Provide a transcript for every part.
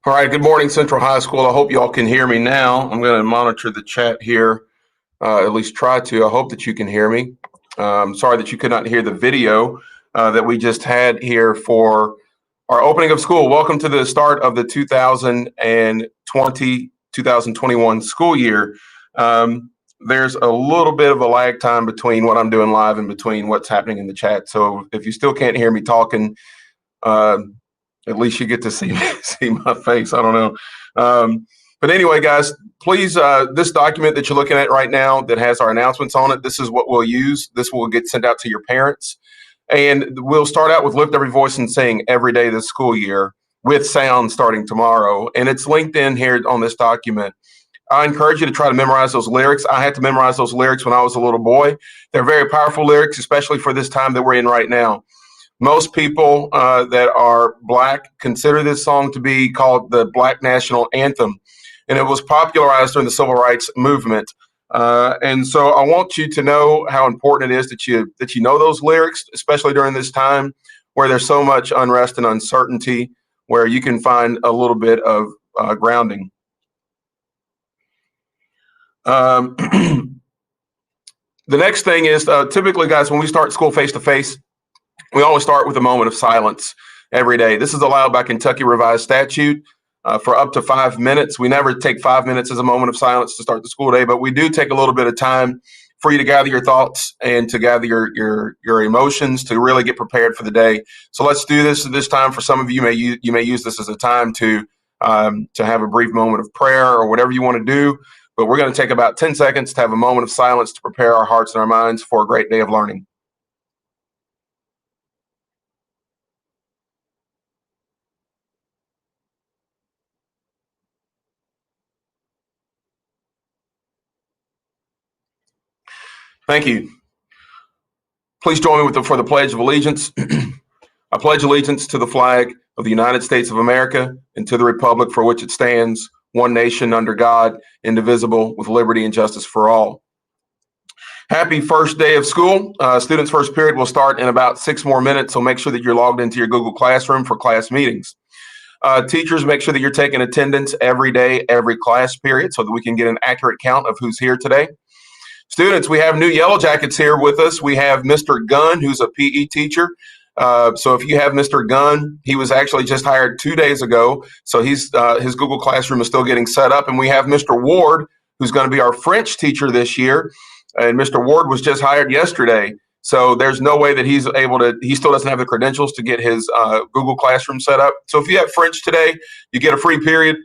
All right, good morning, Central High School. I hope you all can hear me now. I'm going to monitor the chat here, at least try to. I hope that you can hear me. Sorry that you could not hear the video that we just had here for our opening of school. Welcome to the start of the 2020-2021 school year. There's a little bit of a lag time between what I'm doing live and between what's happening in the chat. So if you still can't hear me talking, at least you get to see see my face. I don't know. But anyway, guys, please, this document that you're looking at right now that has our announcements on it, this is what we'll use. This will get sent out to your parents. And we'll start out with Lift Every Voice and Sing every day this school year with sound starting tomorrow. And it's linked in here on this document. I encourage you to try to memorize those lyrics. I had to memorize those lyrics when I was a little boy. They're very powerful lyrics, especially for this time that we're in right now. Most people that are Black consider this song to be called the Black National Anthem, and it was popularized during the Civil Rights Movement. And so I want you to know how important it is that you know those lyrics, especially during this time where there's so much unrest and uncertainty, where you can find a little bit of grounding. The next thing is typically, guys, when we start school face-to-face, we always start with a moment of silence every day. This is allowed by Kentucky Revised Statute for up to 5 minutes. We never take 5 minutes as a moment of silence to start the school day, but we do take a little bit of time for you to gather your thoughts and to gather your emotions to really get prepared for the day. So let's do this at this time. For some of you, you may use this as a time to have a brief moment of prayer or whatever you want to do. But we're going to take about 10 seconds to have a moment of silence to prepare our hearts and our minds for a great day of learning. Thank you. Please join me for the Pledge of Allegiance. I pledge allegiance to the flag of the United States of America and to the republic for which it stands, one nation under God, indivisible, with liberty and justice for all. Happy first day of school. Students' first period will start in about 6 more minutes, so make sure that you're logged into your Google Classroom for class meetings. Teachers, make sure that you're taking attendance every day, every class period, so that we can get an accurate count of who's here today. Students, we have new Yellow Jackets here with us. We have Mr. Gunn, who's a PE teacher. So if you have Mr. Gunn, he was actually just hired 2 days ago. So his Google Classroom is still getting set up. And we have Mr. Ward, who's going to be our French teacher this year. And Mr. Ward was just hired yesterday. So there's no way that he still doesn't have the credentials to get his Google Classroom set up. So if you have French today, you get a free period.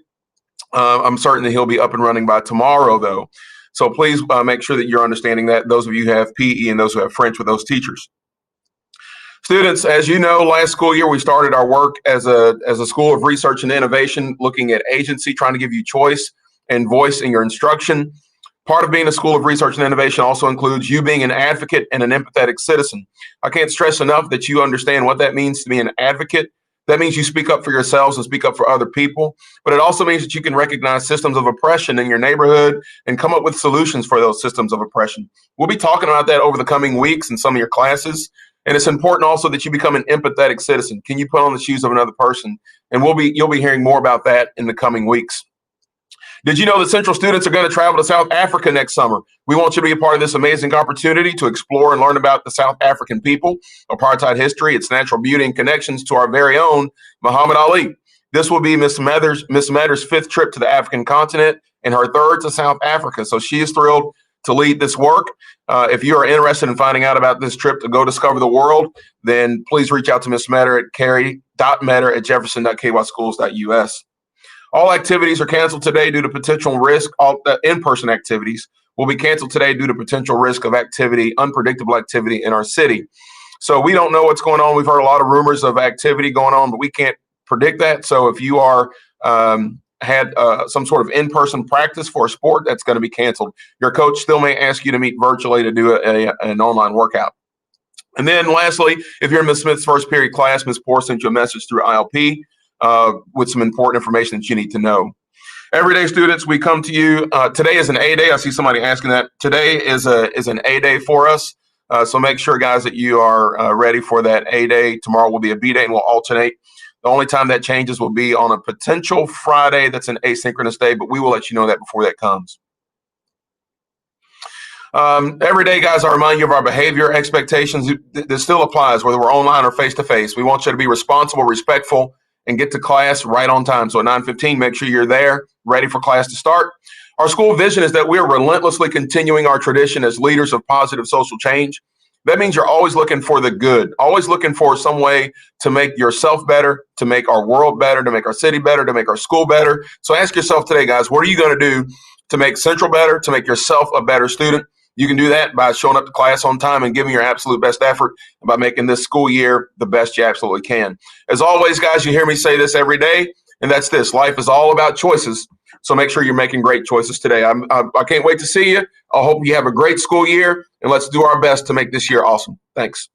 I'm certain that he'll be up and running by tomorrow, though. So please make sure that you're understanding that, those of you who have PE and those who have French with those teachers. Students, as you know, last school year, we started our work as a school of research and innovation, looking at agency, trying to give you choice and voice in your instruction. Part of being a school of research and innovation also includes you being an advocate and an empathetic citizen. I can't stress enough that you understand what that means to be an advocate. That means you speak up for yourselves and speak up for other people, but it also means that you can recognize systems of oppression in your neighborhood and come up with solutions for those systems of oppression. We'll be talking about that over the coming weeks in some of your classes, and it's important also that you become an empathetic citizen. Can you put on the shoes of another person? And you'll be hearing more about that in the coming weeks. Did you know that Central students are going to travel to South Africa next summer? We want you to be a part of this amazing opportunity to explore and learn about the South African people, apartheid history, its natural beauty, and connections to our very own Muhammad Ali. This will be Miss Mather's 5th trip to the African continent and her 3rd to South Africa. So she is thrilled to lead this work. If you are interested in finding out about this trip to go discover the world, then please reach out to Miss Matter at carrie.matter@jefferson.kyschools.us. All activities are canceled today due to potential risk. All in-person activities will be canceled today due to potential risk of unpredictable activity in our city. So we don't know what's going on. We've heard a lot of rumors of activity going on, but we can't predict that. So if you are had some sort of in-person practice for a sport, that's going to be canceled. Your coach still may ask you to meet virtually to do an online workout. And then lastly, if you're in Ms. Smith's first period class, Ms. Poor sent you a message through ILP with some important information that you need to know. Everyday students, we come to you. Today is an A day. I see somebody asking that. Today is an A day for us. So make sure, guys, that you are ready for that A day. Tomorrow will be a B day, and we'll alternate. The only time that changes will be on a potential Friday that's an asynchronous day, but we will let you know that before that comes. Every day, guys, I remind you of our behavior expectations. This still applies whether we're online or face-to-face. We want you to be responsible, respectful, and get to class right on time. So at 9:15, make sure you're there, ready for class to start. Our school vision is that we are relentlessly continuing our tradition as leaders of positive social change. That means you're always looking for the good, always looking for some way to make yourself better, to make our world better, to make our city better, to make our school better. So ask yourself today, guys, what are you going to do to make Central better, to make yourself a better student? You can do that by showing up to class on time and giving your absolute best effort, and by making this school year the best you absolutely can. As always, guys, you hear me say this every day, and that's this: life is all about choices. So make sure you're making great choices today. I can't wait to see you. I hope you have a great school year, and let's do our best to make this year awesome. Thanks.